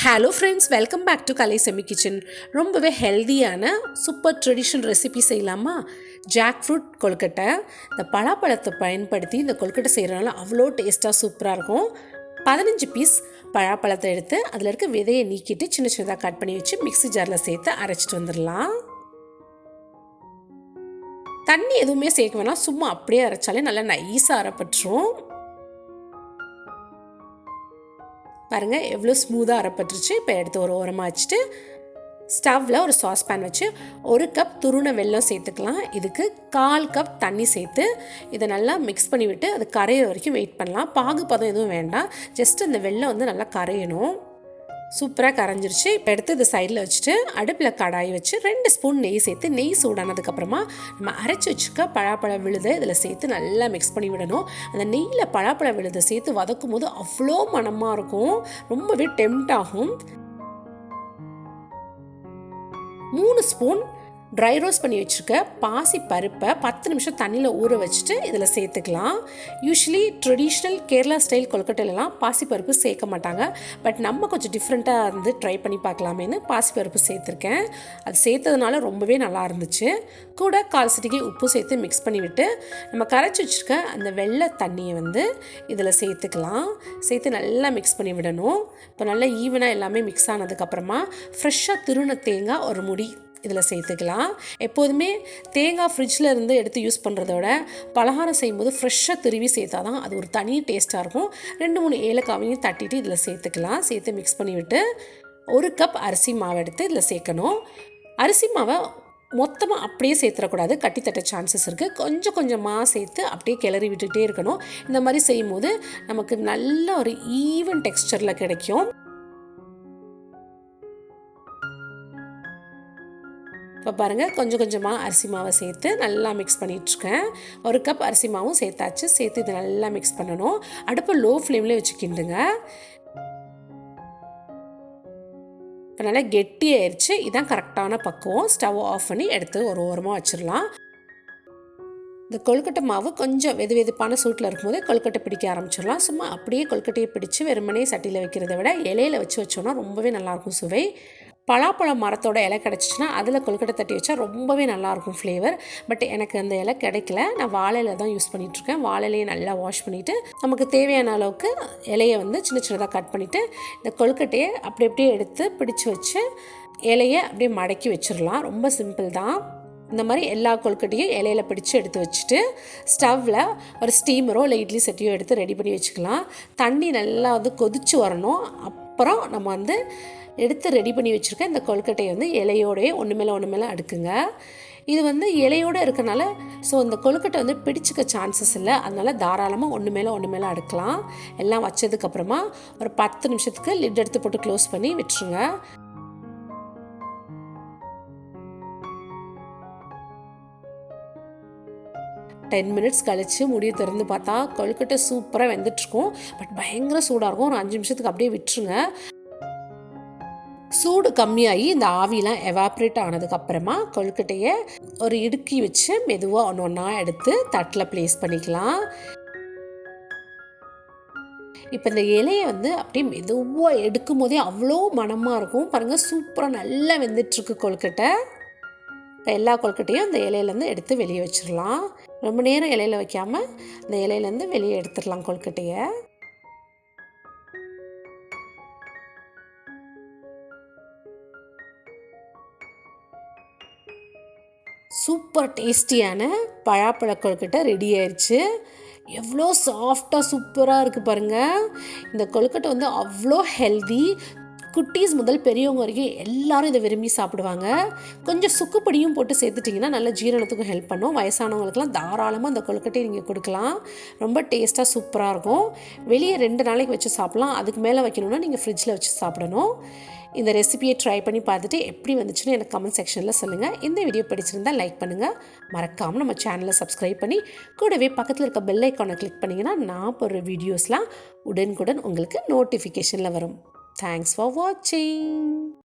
Hello friends, welcome back to Kalai Semi Kitchen. ரொம்பவே ஹெல்தியான super traditional recipe செய்யலாமா? Jackfruit கொழுக்கட்டை. இந்த பலாப்பழத்தை பயன்படுத்தி இந்த கொழுக்கட்டை செய்கிறனால அவ்வளோ டேஸ்ட்டாக சூப்பராக இருக்கும். 15 பீஸ் பலாப்பழத்தை எடுத்து அதில் இருக்க விதையை நீக்கிட்டு சின்ன சின்னதாக கட் பண்ணி வச்சு மிக்ஸி ஜாரில் சேர்த்து அரைச்சிட்டு வந்துடலாம். தண்ணி எதுவுமே சேர்க்க வேணாம், சும்மா அப்படியே அரைச்சாலே நல்லா நைஸாக அரைப்பட்டுரும். பாருங்கள் எவ்வளோ ஸ்மூத்தாக அரைப்பட்டுருச்சு. இப்போ எடுத்து ஒரு ஓரமாக வச்சுட்டு ஸ்டவ்வில் ஒரு சாஸ்பேன் வச்சு 1 கப் துருண வெல்லம் சேர்த்துக்கலாம். இதுக்கு 1/4 கப் தண்ணி சேர்த்து இதை நல்லா மிக்ஸ் பண்ணி விட்டு அது கரையிற வரைக்கும் வெயிட் பண்ணலாம். பாகு பதம் எதுவும் வேண்டாம், ஜஸ்ட் இந்த வெல்லம் வந்து நல்லா கரையணும். சூப்பராக கரைஞ்சிருச்சு. இப்போ எடுத்து இது சைடில் வச்சுட்டு அடுப்பில் கடாய் வச்சு 2 ஸ்பூன் நெய் சேர்த்து நெய் சூடானதுக்கப்புறமா நம்ம அரைச்சி வச்சுக்க பலாப்பழ விழுதை இதில் சேர்த்து நல்லா மிக்ஸ் பண்ணி விடணும். அந்த நெய்யில் பலாப்பழ விழுதை சேர்த்து வதக்கும் போது அவ்வளோ மணமாக இருக்கும், ரொம்பவே டெம்ட் ஆகும். 3 ஸ்பூன் ட்ரை ரோஸ்ட் பண்ணி வச்சுருக்க பாசி பருப்பை 10 நிமிஷம் தண்ணியில் ஊற வச்சுட்டு இதில் சேர்த்துக்கலாம். யூஸ்வலி ட்ரெடிஷ்னல் கேரளா ஸ்டைல் கொழுக்கட்டையிலலாம் பாசிப்பருப்பு சேர்க்க மாட்டாங்க. பட் நம்ம கொஞ்சம் டிஃப்ரெண்ட்டாக வந்து ட்ரை பண்ணி பார்க்கலாமேன்னு பாசிப்பருப்பு சேர்த்துருக்கேன். அது சேர்த்ததுனால ரொம்பவே நல்லா இருந்துச்சு. கூட 1/4 சிட்டிகை உப்பு சேர்த்து மிக்ஸ் பண்ணிவிட்டு நம்ம கரைச்சி வச்சுருக்க அந்த வெள்ளை தண்ணியை வந்து இதில் சேர்த்துக்கலாம். சேர்த்து நல்லா மிக்ஸ் பண்ணி விடணும். இப்போ நல்லா ஈவனாக எல்லாமே மிக்ஸ் ஆனதுக்கப்புறமா ஃப்ரெஷ்ஷாக திருண தேங்காய் ஒரு முடி இதில் சேர்த்துக்கலாம். எப்போதுமே தேங்காய் ஃப்ரிட்ஜில் இருந்து எடுத்து யூஸ் பண்ணுறதோட பலகாரம் செய்யும்போது ஃப்ரெஷ்ஷாக திருவி சேர்த்தா தான் அது ஒரு தனி டேஸ்ட்டாக இருக்கும். 2-3 ஏலக்காவையும் தட்டிட்டு இதில் சேர்த்துக்கலாம். சேர்த்து மிக்ஸ் பண்ணிவிட்டு 1 கப் அரிசி மாவு எடுத்து இதில் சேர்க்கணும். அரிசி மாவை மொத்தமாக அப்படியே சேர்த்துடக்கூடாது, கட்டி தட்ட சான்சஸ் இருக்குது. கொஞ்சம் கொஞ்சமாக சேர்த்து அப்படியே கிளறி விட்டுகிட்டே இருக்கணும். இந்த மாதிரி செய்யும்போது நமக்கு நல்ல ஒரு ஈவன் டெக்ஸ்சரில் கிடைக்கும். இப்போ பாருங்கள் கொஞ்சம் கொஞ்சமாக அரிசி மாவை சேர்த்து நல்லா மிக்ஸ் பண்ணிகிட்ருக்கேன். 1 கப் அரிசி மாவும் சேர்த்தாச்சு. சேர்த்து இதை நல்லா மிக்ஸ் பண்ணணும். அடுப்பை லோ ஃப்ளேம்லேயே வச்சுக்கிண்டுங்க. இப்போ நல்லா கெட்டியாயிருச்சு. இதுதான் கரெக்டான பக்குவம். ஸ்டவ் ஆஃப் பண்ணி எடுத்து ஒரு ஓரமாக வச்சிடலாம். இந்த கொழுக்கட்டை மாவு கொஞ்சம் வெதுப்பான சூட்டில் இருக்கும்போதே கொழுக்கட்டை பிடிக்க ஆரம்பிச்சிடலாம். சும்மா அப்படியே கொழுக்கட்டையை பிடிச்சி வெறுமனே சட்டியில் வைக்கிறத விட இலையில் வச்சு வச்சோன்னா ரொம்பவே நல்லாயிருக்கும் சுவை. பலாப்பழம் மரத்தோட இலை கிடச்சிச்சின்னா அதில் கொழுக்கட்டை தட்டி வச்சா ரொம்பவே நல்லாயிருக்கும் ஃப்ளேவர். பட் எனக்கு அந்த இலை கிடைக்கல, நான் வாழை இலை தான் யூஸ் பண்ணிகிட்ருக்கேன். வாழை இலையை நல்லா வாஷ் பண்ணிவிட்டு நமக்கு தேவையான அளவுக்கு இலையை வந்து சின்ன சின்னதாக கட் பண்ணிவிட்டு இந்த கொழுக்கட்டையை அப்படியே எடுத்து பிடிச்சி வச்சு இலையை அப்படியே மடக்கி வச்சிடலாம். ரொம்ப சிம்பிள் தான். இந்த மாதிரி எல்லா கொழுக்கட்டையும் இலையில பிடிச்சி எடுத்து வச்சுட்டு ஸ்டவ்வில் ஒரு ஸ்டீமரோ இல்லை இட்லி சட்டியோ எடுத்து ரெடி பண்ணி வச்சுக்கலாம். தண்ணி நல்லா வந்து கொதித்து வரணும். அப்புறம் நம்ம வந்து எடுத்து ரெடி பண்ணி வச்சுருக்க இந்த கொழுக்கட்டையை வந்து இலையோடையே ஒன்று மேலே அடுக்குங்க. இது வந்து இலையோடு இருக்கனால ஸோ இந்த கொழுக்கட்டை வந்து பிடிச்சிக்க சான்சஸ் இல்லை. அதனால் தாராளமாக ஒன்று மேலே அடுக்கலாம். எல்லாம் வச்சதுக்கப்புறமா ஒரு 10 நிமிஷத்துக்கு லிட் எடுத்து போட்டு க்ளோஸ் பண்ணி விட்டுருங்க. டென் மினிட்ஸ் கழித்து முடியை திறந்து பார்த்தா கொழுக்கட்டை சூப்பராக வெந்துட்டுருக்கும். பட் பயங்கர சூடாக இருக்கும். ஒரு 5 நிமிஷத்துக்கு அப்படியே விட்டுருங்க. சூடு கம்மியாகி இந்த ஆவிலாம் எவாப்ரேட் ஆனதுக்கப்புறமா கொழுக்கட்டையை ஒரு இடுக்கி வச்சு மெதுவாக ஒன்று எடுத்து தட்டில் ப்ளேஸ் பண்ணிக்கலாம். இப்போ இந்த இலையை வந்து அப்படியே மெதுவாக எடுக்கும் போதே அவ்வளோ மணமாக இருக்கும். பாருங்கள் சூப்பராக நல்லா வெந்துட்டுருக்கு கொழுக்கட்டை. இப்போ எல்லா கொழுக்கட்டையும் இந்த இலையிலேருந்து எடுத்து வெளியே வச்சிடலாம். ரொம்ப நேரம் இலையில் வைக்காமல் இந்த இலையிலேருந்து வெளியே எடுத்துடலாம் கொழுக்கட்டையை. சூப்பர் டேஸ்டியான பலாப்பழ கொழுக்கட்டை ரெடி ஆயிடுச்சு. எவ்வளோ சாஃப்டாக சூப்பராக இருக்குது பாருங்கள். இந்த கொழுக்கட்டை வந்து அவ்வளோ ஹெல்தி. குட்டீஸ் முதல் பெரியவங்க வரைக்கும் எல்லாரும் இதை விரும்பி சாப்பிடுவாங்க. கொஞ்சம் சுக்குப்பொடியும் போட்டு சேர்த்துட்டிங்கன்னா நல்ல ஜீரணத்துக்கும் ஹெல்ப் பண்ணும். வயசானவங்களுக்குலாம் தாராளமாக அந்த கொழுக்கட்டையை நீங்கள் கொடுக்கலாம். ரொம்ப டேஸ்ட்டாக சூப்பராக இருக்கும். வெளியே 2 நாளைக்கு வச்சு சாப்பிட்லாம். அதுக்கு மேலே வைக்கணுன்னா நீங்கள் ஃப்ரிட்ஜில் வச்சு சாப்பிடணும். இந்த ரெசிபியை ட்ரை பண்ணி பார்த்துட்டு எப்படி வந்துச்சுன்னு எனக்கு கமெண்ட் செக்ஷனில் சொல்லுங்கள். இந்த வீடியோ பிடிச்சிருந்தால் லைக் பண்ணுங்கள். மறக்காமல் நம்ம சேனலை சப்ஸ்கிரைப் பண்ணி கூடவே பக்கத்தில் இருக்க பெல் ஐக்கானை கிளிக் பண்ணிங்கன்னா நான் போடுற வீடியோஸ்லாம் உடனுக்குடன் உங்களுக்கு நோட்டிஃபிகேஷனில் வரும். Thanks for watching.